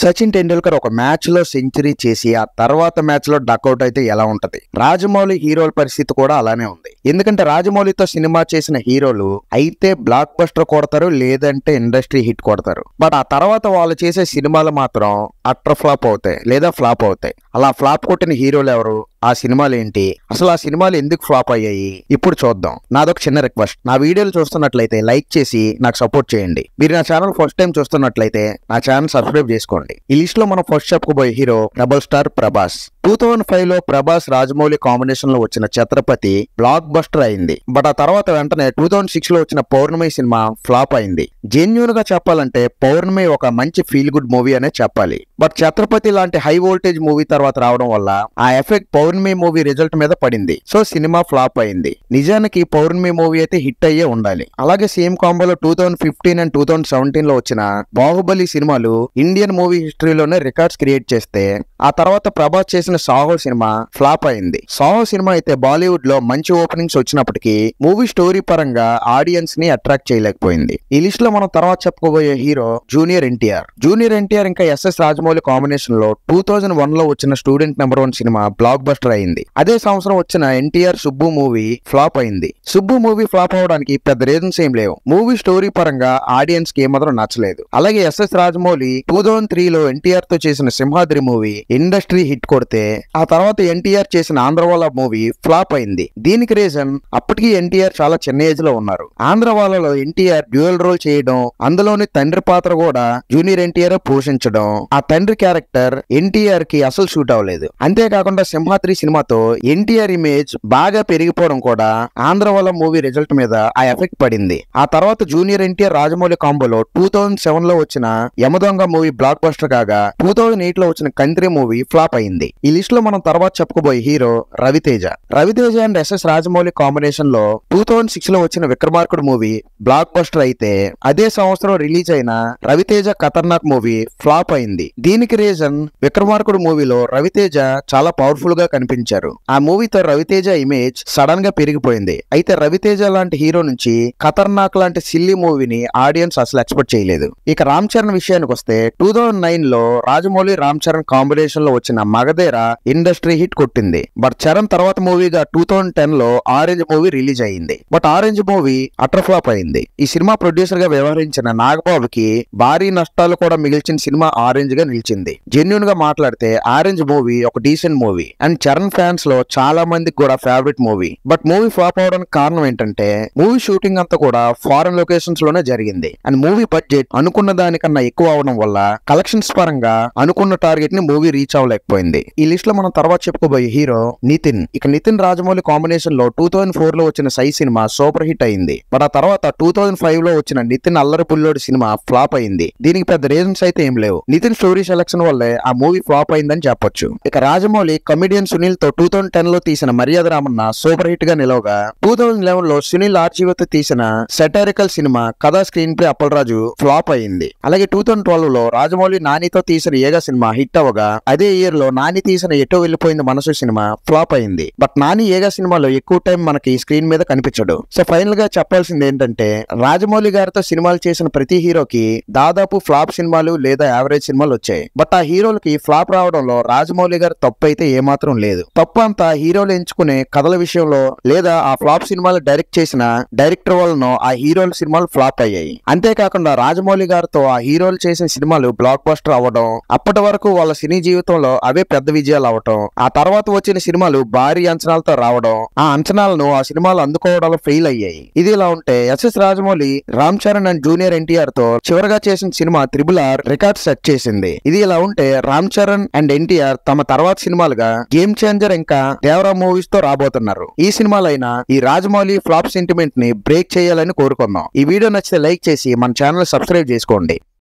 సచిన్ టెండూల్కర్ ఒక మ్యాచ్ లో సెంచరీ చేసి ఆ తర్వాత మ్యాచ్ లో డకౌట్ అయితే ఎలా ఉంటది? రాజమౌళి హీరోల పరిస్థితి కూడా అలానే ఉంది. ఎందుకంటే రాజమౌళితో సినిమా చేసిన హీరోలు అయితే బ్లాక్ బస్టర్ కొడతారు, లేదంటే ఇండస్ట్రీ హిట్ కొడతారు. బట్ ఆ తర్వాత వాళ్ళు చేసే సినిమాలు మాత్రం అట్టర్ ఫ్లాప్ అవుతాయి లేదా ఫ్లాప్ అవుతాయి. అలా ఫ్లాప్ కొట్టిన హీరోలు ఎవరు? ఆ సినిమాలు ఏంటి? అసలు ఆ సినిమాలు ఎందుకు ఫ్లాప్ అయ్యాయి? ఇప్పుడు చూద్దాం. నాదొక చిన్న రిక్వెస్ట్, నా వీడియోలు చూస్తున్నట్లయితే లైక్ చేసి నాకు సపోర్ట్ చేయండి. మీరు నా ఛానల్ ఫస్ట్ టైం చూస్తున్నట్లయితే నా ఛానల్ సబ్స్క్రైబ్ చేసుకోండి. ఈ లిస్ట్ లో మనం ఫస్ట్ చెప్పుకోబోయే హీరో రెబల్ స్టార్ ప్రభాస్. 2005 లో ప్రభాస్ రాజమౌళి కాంబినేషన్ లో వచ్చిన ఛత్రపతి బ్లాక్ బస్టర్ అయింది. బట్ ఆ తర్వాత వెంటనే 2006 లో వచ్చిన పౌర్ణమి సినిమా ఫ్లాప్ అయింది. జెన్యూన్ గా చెప్పాలంటే పౌర్ణమి ఒక మంచి ఫీల్ గుడ్ మూవీ అనే చెప్పాలి. బట్ ఛత్రపతి లాంటి హై వోల్టేజ్ మూవీ తర్వాత రావడం వల్ల ఆ ఎఫెక్ట్ పౌర్ణమి మూవీ రిజల్ట్ మీద పడింది. సో సినిమా ఫ్లాప్ అయింది. నిజానికి పౌర్ణమి మూవీ అయితే హిట్ అయ్యే ఉండాలి. అలాగే సేమ్ కాంబోలో 2015 అండ్ 2017 లో వచ్చిన బాహుబలి సినిమాలు ఇండియన్ మూవీ హిస్టరీలోనే రికార్డ్స్ క్రియేట్ చేస్తే ఆ తర్వాత ప్రభాస్ చేసిన సాహో సినిమా ఫ్లాప్ అయింది. సాహో సినిమా అయితే బాలీవుడ్ లో మంచి ఓపెనింగ్స్ వచ్చినప్పటికీ మూవీ స్టోరీ పరంగా ఆడియన్స్ ని అట్రాక్ట్ చేయలేకపోయింది. ఈ లిస్ట్ లో మనం తర్వాత చెప్పుకోబోయే hero junior NTR. Junior NTR ఇంకా ఎస్ఎస్ రాజమౌళి కాంబినేషన్ లో 2001 లో వచ్చిన స్టూడెంట్ నెంబర్ 1 సినిమా బ్లాక్ బస్టర్ అయింది. అదే సంవత్సరం వచ్చిన ఎన్టీఆర్ సుబ్బు మూవీ ఫ్లాప్ అయింది. సుబ్బు మూవీ ఫ్లాప్ అవడానికి పెద్ద రీజన్స్ ఏం లేవు. మూవీ స్టోరీ పరంగా ఆడియన్స్ కి ఏమాత్రం నచ్చలేదు. అలాగే ఎస్ఎస్ రాజమౌళి 2003 లో ఎన్టీఆర్ తో చేసిన సింహాద్రి మూవీ ఇండస్ట్రీ హిట్ కొడితే ఆ తర్వాత ఎన్టీఆర్ చేసిన ఆంధ్రవాల మూవీ ఫ్లాప్ అయింది. దీనికి రీజన్ అప్పటికి ఎన్టీఆర్ చాలా చిన్న ఏజ్ లో ఉన్నారు. ఆంధ్రవాలలో ఎన్టీఆర్ డ్యూయల్ రోల్ చేయడం, అందులోని తండ్రి పాత్ర కూడా జూనియర్ ఎన్టీఆర్ పోషించడం, ఆ తండ్రి క్యారెక్టర్ ఎన్టీఆర్ కి అసలు షూట్ అవ్వలేదు. అంతేకాకుండా సింహాద్రి సినిమాతో ఎన్టీఆర్ ఇమేజ్ బాగా పెరిగిపోవడం కూడా ఆంధ్రవాల మూవీ రిజల్ట్ మీద ఆ ఎఫెక్ట్ పడింది. ఆ తర్వాత జూనియర్ ఎన్టీఆర్ రాజమౌళి కాంబోలో 2007 లో వచ్చిన యమదొంగ మూవీ బ్లాక్ బస్టర్ కాగా 2008 లో వచ్చిన కంట్రీ మూవీ ఫ్లాప్ అయింది. ఈ లిస్ట్ లో మనం తర్వాత చెప్పుకోబోయే hero Ravi Teja. Ravi Teja and SS Rajamouli combination లో 2006 లో వచ్చిన విక్రమార్కుడు మూవీ బ్లాక్ బస్టర్ అయితే అదే సంవత్సరం రిలీజ్ అయిన రవితేజ ఖతర్నాక్ మూవీ ఫ్లాప్ అయింది. దీనికి రీజన్ విక్రమార్కుడు మూవీలో రవితేజ చాలా పవర్ఫుల్ గా కనిపించారు. ఆ మూవీతో రవితేజ ఇమేజ్ సడన్ గా పెరిగిపోయింది. అయితే రవితేజ లాంటి హీరో నుంచి ఖతర్నాక్ లాంటి సిల్లీ మూవీని ఆడియన్స్ అసలు ఎక్స్పెక్ట్ చేయలేదు. ఇక రామ్ చరణ్ విషయానికి వస్తే 2009 లో రాజమౌళి రామ్ చరణ్ కాంబినేషన్ లో వచ్చిన మగధీర ఇండస్ట్రీ హిట్ కొట్టింది. బట్ చరణ్ తర్వాత మూవీగా 2010 లో ఆరెంజ్ మూవీ రిలీజ్ అయింది. But orange movie utter flop అయింది. ఈ సినిమా ప్రొడ్యూసర్ గా వ్యవహరించిన నాగబాబుకి భారీ నష్టాలు కూడా మిగిల్చిన సినిమా ఆరెంజ్ గా నిలిచింది. జెన్యూన్ గా మాట్లాడితే ఆరెంజ్ మూవీ ఒక decent movie and Charan fans లో చాలా మందికి కూడా favourite movie. But movie flop అవడానికి కారణం ఏంటంటే మూవీ షూటింగ్ అంతా కూడా ఫారెన్ లొకేషన్స్ లోనే జరిగింది అండ్ మూవీ బడ్జెట్ అనుకున్న దానికన్నా ఎక్కువ అవడం వల్ల కలెక్షన్స్ పరంగా అనుకున్న టార్గెట్ ని మూవీ రీచ్ అవ్వలేకపోయింది. ఈ లిస్ట్ లో మనం తర్వాత చెప్పుకోబోయే హీరో నితిన్. ఇక నితిన్ రాజమౌళి కాంబినేషన్ లో 2004 లో వచ్చిన సై సినిమా సూపర్ హిట్ అయింది. బట్ ఆ తర్వాత 2005 లో వచ్చిన నితిన్ అల్లరి పుల్లోడి సినిమా ఫ్లాప్ అయింది. దీనికి పెద్ద రీజన్స్ అయితే ఏం లేవు. నితిన్ స్టోరీ సెలక్షన్ వల్లే ఆ మూవీ ఫ్లాప్ అయిందని చెప్పొచ్చు. ఇక రాజమౌళి కమిడియన్ సునీల్ తో 2010 లో తీసిన మర్యాద రామన్న సూపర్ హిట్ గా నిలవగా 2011 లో సునీల్ ఆర్జీవతో తీసిన సెటారికల్ సినిమా కథా స్క్రీన్ ప్లే అప్పలరాజు ఫ్లాప్ అయింది. అలాగే 2012 లో రాజమౌళి నానితో తీసిన ఏగా సినిమా హిట్ అవగా అదే ఇయర్ లో నాని తీసిన ఎటో వెళ్ళిపోయింది మనసు సినిమా ఫ్లాప్ అయింది. బట్ నాని ఏగా సినిమాలో ఎక్కువ టైం మనకి స్క్రీన్ మీద కనిపించడు. సో ఫైనల్ గా చెప్పాల్సింది ఏంటంటే రాజమౌళి గారితో సినిమాలు చేసిన ప్రతి హీరోకి దాదాపు ఫ్లాప్ సినిమాలు లేదా యావరేజ్ సినిమాలు వచ్చాయి. బట్ ఆ హీరోలకి ఫ్లాప్ రావడంలో రాజమౌళి గారి తప్పు అయితే ఏమాత్రం లేదు. తప్పు అంతా హీరోలు ఎంచుకునే కథల విషయంలో లేదా ఆ ఫ్లాప్ సినిమాలు డైరెక్ట్ చేసిన డైరెక్టర్ వలన ఆ హీరోల సినిమాలు ఫ్లాప్ అయ్యాయి. అంతేకాకుండా రాజమౌళి గారితో ఆ హీరోలు చేసిన సినిమాలు బ్లాక్ బస్టర్ అవ్వడం, అప్పటి వరకు వాళ్ళ సినీ జీవితంలో అవే పెద్ద విజయాలు అవటం, ఆ తర్వాత వచ్చిన సినిమాలు భారీ అంచనాలతో రావడం, ఆ అంచనాలను ఆ సినిమాలు అందుకోవడంలో ఫెయిల్ అయ్యాయి. ఇది ఇలా ఉంటే S S Rajamouli Ram Charan and junior NTR తో చివరగా చేసిన సినిమా RRR రికార్డ్ సెట్ చేసింది. ఇది ఇలా ఉంటే రామ్ చరణ్ అండ్ ఎన్టీఆర్ తమ తర్వాత సినిమాలుగా గేమ్ చేంజర్ ఇంకా దేవరా మూవీస్ తో రాబోతున్నారు. ఈ సినిమాలైనా ఈ రాజమౌళి ఫ్లాప్ సెంటిమెంట్ ని బ్రేక్ చేయాలని కోరుకుందాం. ఈ వీడియో నచ్చితే లైక్ చేసి మన ఛానల్ సబ్స్క్రైబ్ చేసుకోండి.